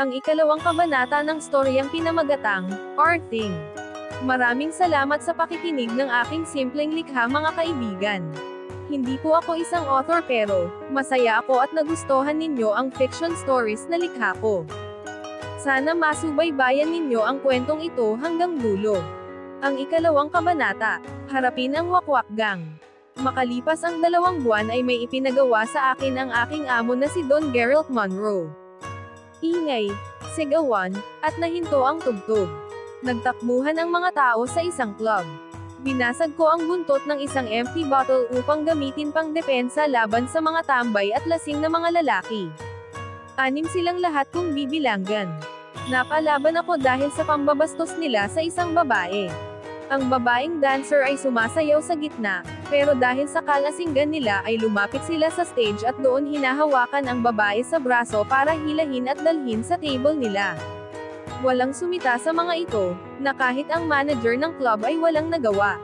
Ang ikalawang kabanata ng storyang pinamagatang, Arthing. Maraming salamat sa pakikinig ng aking simpleng likha mga kaibigan. Hindi po ako isang author pero, masaya ako at nagustuhan ninyo ang fiction stories na likha ko. Sana masubaybayan ninyo ang kwentong ito hanggang dulo. Ang ikalawang kabanata, harapin ang wakwak gang. Makalipas ang 2 buwan ay may ipinagawa sa akin ang aking amo na si Don Geralt Monroe. Ingay, sigawan, at nahinto ang tugtog. Nagtakbuhan ang mga tao sa isang club. Binasag ko ang buntot ng isang empty bottle upang gamitin pang depensa laban sa mga tambay at lasing na mga lalaki. 6 silang lahat kung bibilanggan. Napalaban ako dahil sa pambabastos nila sa isang babae. Ang babaeng dancer ay sumasayaw sa gitna, pero dahil sa kalasinggan nila ay lumapit sila sa stage at doon hinahawakan ang babae sa braso para hilahin at dalhin sa table nila. Walang sumita sa mga ito, na kahit ang manager ng club ay walang nagawa.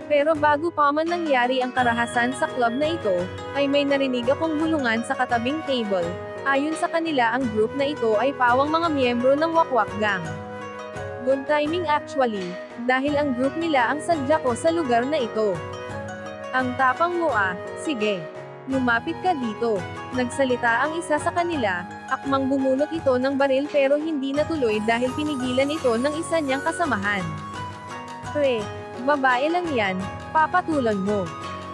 Pero bago pa man nangyari ang karahasan sa club na ito, ay may narinig akong bulungan sa katabing table. Ayon sa kanila ang group na ito ay pawang mga miyembro ng Wakwak Gang. Good timing actually, dahil ang group nila ang sadya ko sa lugar na ito. Ang tapang mo ah, sige. Lumapit ka dito. Nagsalita ang isa sa kanila, akmang bumunot ito ng baril pero hindi natuloy dahil pinigilan ito ng isa niyang kasamahan. Pre, babae lang yan, papatulan mo.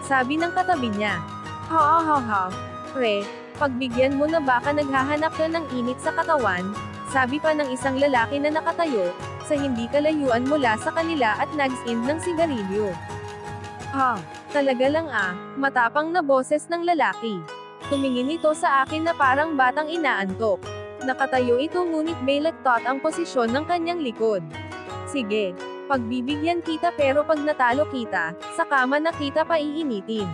Sabi ng katabi niya. Ha. Pre, pagbigyan mo na baka naghahanap ka ng init sa katawan, sabi pa ng isang lalaki na nakatayo, sa hindi kalayuan mula sa kanila at nags-in ng sigarilyo. Talaga lang ah, matapang na boses ng lalaki. Tumingin ito sa akin na parang batang inaantok. Nakatayo ito ngunit balaktot ang posisyon ng kanyang likod. Sige, pagbibigyan kita pero pag natalo kita, sa kama na kita pa iinitin.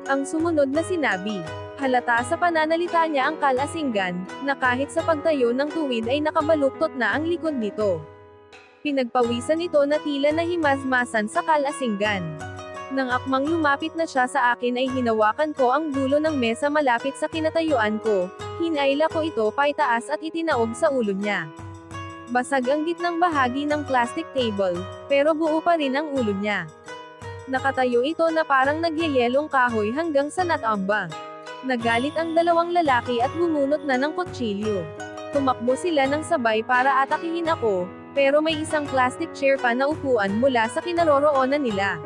Ang sumunod na sinabi. Halata sa pananalita niya ang kalasinggan, na kahit sa pagtayo ng tuwid ay nakabaluktot na ang likod nito. Pinagpawisan ito na tila nahimasmasan sa kalasinggan. Nang akmang lumapit na siya sa akin ay hinawakan ko ang dulo ng mesa malapit sa kinatayuan ko, hinayla ko ito paitaas at itinaob sa ulo niya. Basag ang gitnang bahagi ng plastic table, pero buo pa rin ang ulo niya. Nakatayo ito na parang nagyayelong kahoy hanggang sa natamba. Nagalit ang 2 lalaki at bumunot na ng kutsilyo. Tumakbo sila ng sabay para atakihin ako, pero may isang plastic chair pa na upuan mula sa kinaroroonan nila.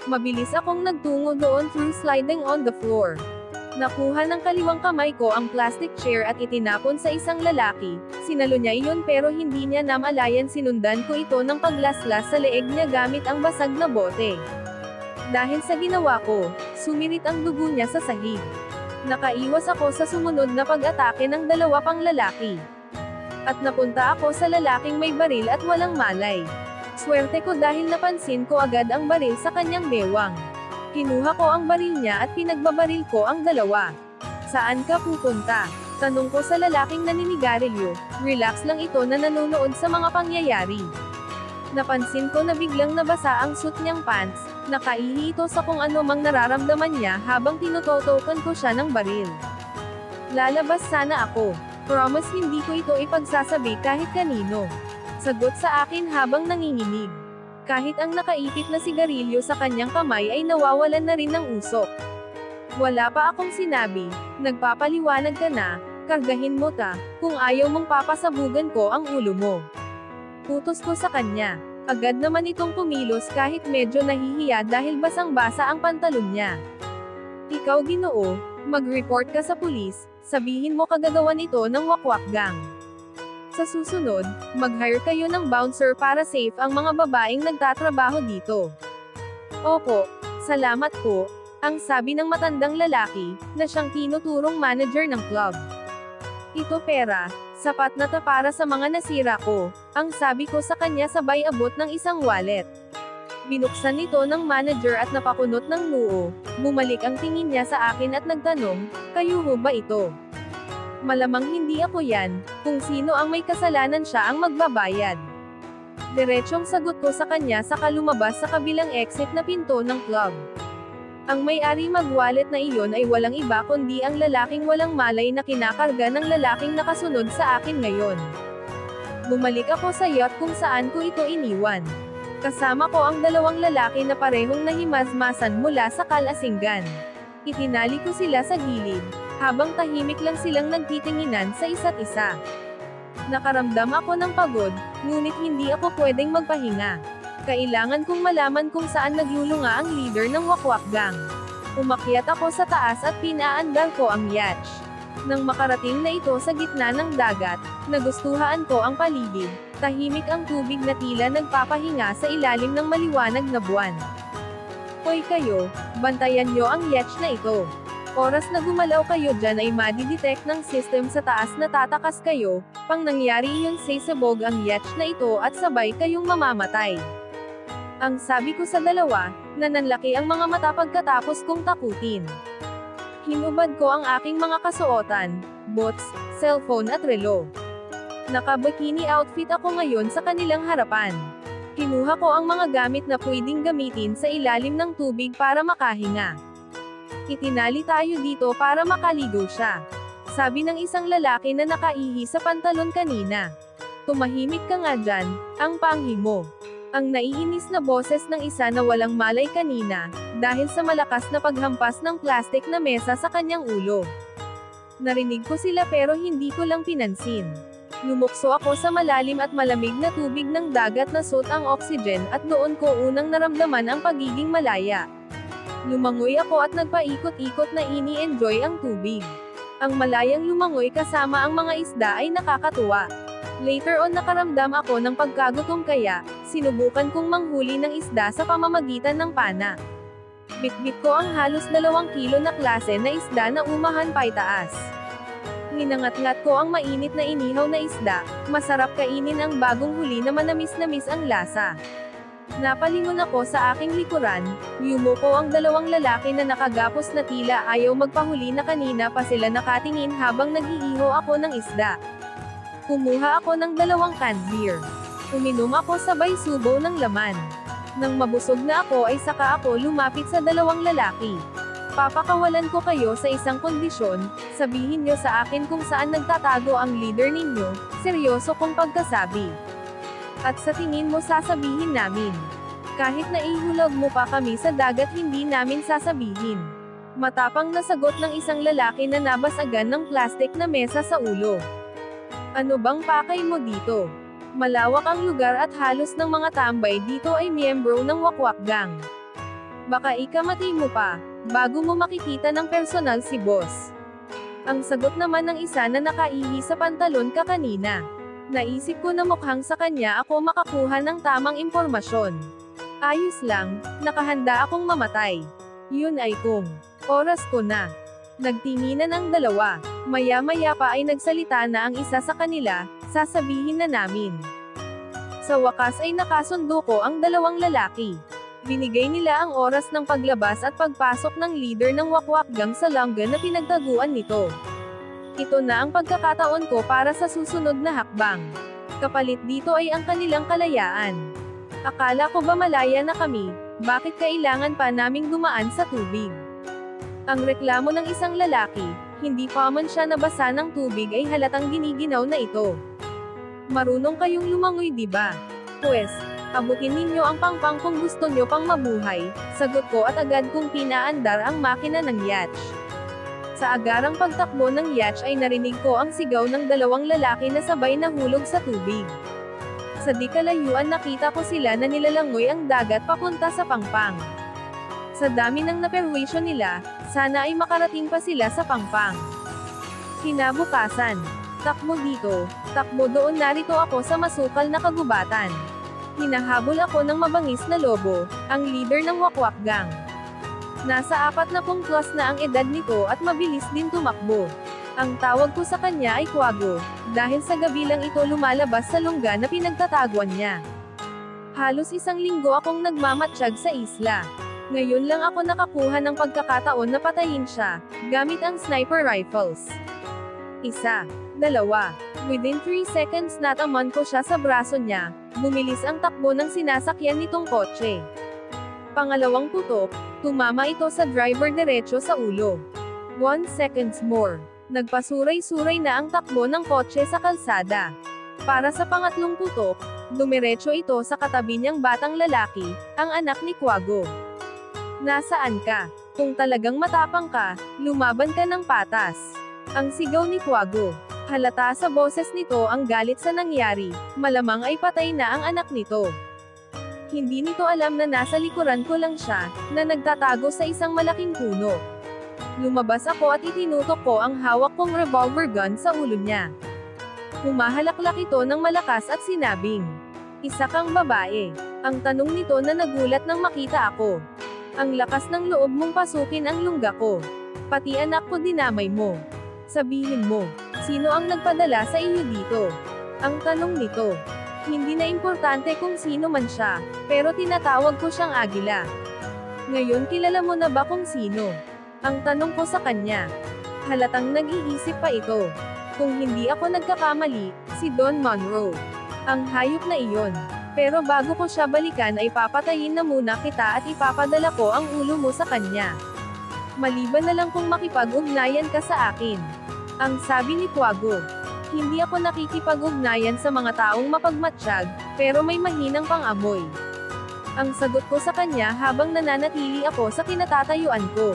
Mabilis akong nagtungo doon through sliding on the floor. Nakuha ng kaliwang kamay ko ang plastic chair at itinapon sa isang lalaki. Sinalo niya iyon pero hindi niya namalayan sinundan ko ito ng paglaslas sa leeg niya gamit ang basag na bote. Dahil sa ginawa ko, sumirit ang dugo niya sa sahig. Nakaiwas ako sa sumunod na pag-atake ng 2 pang lalaki. At napunta ako sa lalaking may baril at walang malay. Swerte ko dahil napansin ko agad ang baril sa kanyang bewang. Kinuha ko ang baril niya at pinagbabaril ko ang 2. Saan ka pupunta? Tanong ko sa lalaking naninigarilyo, relax lang ito na nanonood sa mga pangyayari. Napansin ko na biglang nabasa ang suit niyang pants, nakaihi ito sa kung ano mang nararamdaman niya habang tinutotokan ko siya ng baril. Lalabas sana ako. Promise hindi ko ito ipagsasabi kahit kanino. Sagot sa akin habang nanginginig. Kahit ang nakaipit na sigarilyo sa kanyang kamay ay nawawalan na rin ng usok. Wala pa akong sinabi, nagpapaliwanag ka na, kargahin mo ta, kung ayaw mong papasabugan ko ang ulo mo. Utos ko sa kanya. Agad naman itong kumilos kahit medyo nahihiya dahil basang-basa ang pantalon niya. Ikaw Ginoo, mag-report ka sa pulis, sabihin mo kagagawan ito ng Wakwak Gang. Sa susunod, mag-hire kayo ng bouncer para safe ang mga babaeng nagtatrabaho dito. Opo, salamat po, ang sabi ng matandang lalaki, na siyang tinuturong manager ng club. Ito pera, sapat na ta para sa mga nasira ko, ang sabi ko sa kanya sabay abot ng isang wallet. Binuksan ito ng manager at napakunot ng noo, bumalik ang tingin niya sa akin at nagtanong, kayo ho ba ito? Malamang hindi ako yan, kung sino ang may kasalanan siya ang magbabayad. Diretsyong sagot ko sa kanya saka lumabas sa kabilang exit na pinto ng club. Ang may-ari mag-wallet na iyon ay walang iba kundi ang lalaking walang malay na kinakarga ng lalaking nakasunod sa akin ngayon. Bumalik ako sa yacht kung saan ko ito iniwan. Kasama ko ang dalawang lalaki na parehong nahimasmasan mula sa kalasingan. Itinali ko sila sa gilid, habang tahimik lang silang nagtitinginan sa isa't isa. Nakaramdam ako ng pagod, ngunit hindi ako pwedeng magpahinga. Kailangan kong malaman kung saan naglulunga ang leader ng Wakwak Gang. Umakyat ako sa taas at pinaandar ko ang yacht. Nang makarating na ito sa gitna ng dagat, nagustuhan ko ang paligid. Tahimik ang tubig na tila nagpapahinga sa ilalim ng maliwanag na buwan. Hoy kayo, bantayan nyo ang yacht na ito. Oras na gumalaw kayo dyan ay madidetect ng system sa taas na tatakas kayo, pang nangyari iyon sasabog ang yacht na ito at sabay kayong mamamatay. Ang sabi ko sa dalawa, na nanlaki ang mga mata pagkatapos kong takutin. Hinubad ko ang aking mga kasuotan, boots, cellphone at relo. Naka-bikini outfit ako ngayon sa kanilang harapan. Kinuha ko ang mga gamit na pwedeng gamitin sa ilalim ng tubig para makahinga. Itinali tayo dito para makaligo siya. Sabi ng isang lalaki na nakaihi sa pantalon kanina. Tumahimik ka nga dyan, ang panghi mo. Ang naiinis na boses ng isa na walang malay kanina, dahil sa malakas na paghampas ng plastic na mesa sa kanyang ulo. Narinig ko sila pero hindi ko lang pinansin. Lumukso ako sa malalim at malamig na tubig ng dagat na suot ang oxygen at doon ko unang naramdaman ang pagiging malaya. Lumangoy ako at nagpaikot-ikot na ini-enjoy ang tubig. Ang malayang lumangoy kasama ang mga isda ay nakakatuwa. Later on nakaramdam ako ng pagkagutom kaya, sinubukan kong manghuli ng isda sa pamamagitan ng pana. Bitbit ko ang halos 2 kilo na klase na isda na umahan paitaas. Ninangat-ngat ko ang mainit na inihaw na isda, masarap kainin ang bagong huli na manamis-namis ang lasa. Napalingon ako sa aking likuran, yumuko ang 2 lalaki na nakagapos na tila ayaw magpahuli na kanina pa sila nakatingin habang nag-iiho ako ng isda. Kumuha ako ng 2 canned beer. Uminom ako sabay subo ng laman. Nang mabusog na ako ay saka ako lumapit sa 2 lalaki. Papakawalan ko kayo sa isang kondisyon, sabihin nyo sa akin kung saan nagtatago ang leader ninyo, seryoso kong pagkasabi. At sa tingin mo sasabihin namin. Kahit na ihulog mo pa kami sa dagat hindi namin sasabihin. Matapang na sagot ng isang lalaki na nabasagan ng plastic na mesa sa ulo. Ano bang pakay mo dito? Malawak ang lugar at halos ng mga tambay dito ay miyembro ng Wakwak Gang. Baka ikamatay mo pa, bago mo makikita ng personal si boss. Ang sagot naman ng isa na nakaihi sa pantalon ka kanina. Naisip ko na mukhang sa kanya ako makakuha ng tamang impormasyon. Ayos lang, nakahanda akong mamatay. Yun ay kung oras ko na. Nagtinginan ang dalawa. Maya-maya pa ay nagsalita na ang isa sa kanila, sasabihin na namin. Sa wakas ay nakasundo ko ang 2 lalaki. Binigay nila ang oras ng paglabas at pagpasok ng leader ng Wakwak Gang sa langgan na pinagtaguan nito. Ito na ang pagkakataon ko para sa susunod na hakbang. Kapalit dito ay ang kanilang kalayaan. Akala ko ba malaya na kami, bakit kailangan pa naming dumaan sa tubig? Ang reklamo ng isang lalaki, hindi pa man siya nabasa ng tubig ay halatang giniginaw na ito. Marunong kayong lumangoy diba? Pwes, abutin ninyo ang pangpang kung gusto nyo pang mabuhay, sagot ko at agad kong pinaandar ang makina ng yacht. Sa agarang pagtakbo ng yacht ay narinig ko ang sigaw ng 2 lalaki na sabay nahulog sa tubig. Sa di kalayuan nakita ko sila na nilalangoy ang dagat papunta sa pangpang. Sa dami ng naperwisyo nila, sana ay makarating pa sila sa pangpang. Kinabukasan, takbo dito, takbo doon, narito ako sa masukal na kagubatan. Hinahabol ako ng mabangis na lobo, ang leader ng Wakwak Gang. Nasa 40 plus na ang edad nito at mabilis din tumakbo. Ang tawag ko sa kanya ay Kwago, dahil sa gabi lang ito lumalabas sa lungga na pinagtataguan niya. Halos 1 linggo akong nagmamatsyag sa isla. Ngayon lang ako nakakuha ng pagkakataon na patayin siya, gamit ang sniper rifles. 1, 2. Within 3 seconds nataman ko siya sa braso niya, bumilis ang takbo ng sinasakyan nitong kotse. Pangalawang putok, Tumama ito sa driver diretso sa ulo. 1 seconds more. Nagpasuray-suray na ang takbo ng kotse sa kalsada. Para sa pangatlong putok, dumiretso ito sa katabi niyang batang lalaki, ang anak ni Quago. Nasaan ka? Kung talagang matapang ka, lumaban ka ng patas. Ang sigaw ni Quago. Halata sa boses nito ang galit sa nangyari, malamang ay patay na ang anak nito. Hindi nito alam na nasa likuran ko lang siya, na nagtatago sa isang malaking puno. Lumabas ako at itinutok ko ang hawak kong revolver gun sa ulo niya. Humahalaklak ito ng malakas at sinabing, "Isa kang babae." Ang tanong nito na nagulat nang makita ako. Ang lakas ng loob mong pasukin ang lungga ko. Pati anak ko dinamay mo. Sabihin mo, sino ang nagpadala sa iyo dito? Ang tanong nito. Hindi na importante kung sino man siya, pero tinatawag ko siyang Agila. Ngayon kilala mo na ba kung sino? Ang tanong ko sa kanya. Halatang nag-iisip pa ito. Kung hindi ako nagkakamali, si Don Monroe. Ang hayop na iyon. Pero bago ko siya balikan ay papatayin na muna kita at ipapadala ko ang ulo mo sa kanya. Maliban na lang kung makipag-ugnayan ka sa akin. Ang sabi ni Quago. Hindi ako nakikipag-ugnayan sa mga taong mapagmatsyag, pero may mahinang pang-amoy. Ang sagot ko sa kanya habang nananatili ako sa kinatatayuan ko.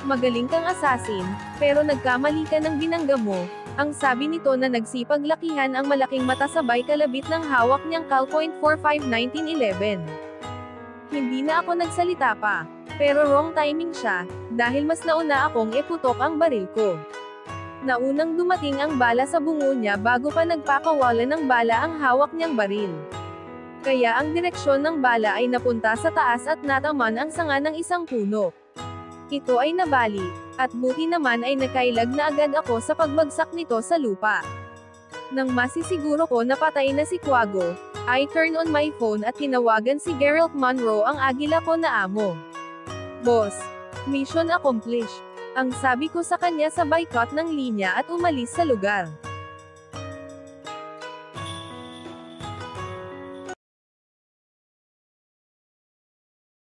Magaling kang assassin, pero nagkamali ka ng binangga mo. Ang sabi nito na nagsipaglakihan ang malaking mata sabay kalabit ng hawak niyang Cal .45 1911. Hindi na ako nagsalita pa, pero wrong timing siya, dahil mas nauna akong iputok ang baril ko. Naunang dumating ang bala sa bungo niya bago pa nagpakawala ng bala ang hawak niyang baril. Kaya ang direksyon ng bala ay napunta sa taas at nataman ang sanga ng isang puno. Ito ay nabali, at buti naman ay nakailag na agad ako sa pagbagsak nito sa lupa. Nang masisiguro ko na patay na si Quago, I turn on my phone at tinawagan si Gerald Monroe ang Agila ko na amo. "Boss, mission accomplished." Ang sabi ko sa kanya sabay cut ng linya at umalis sa lugar.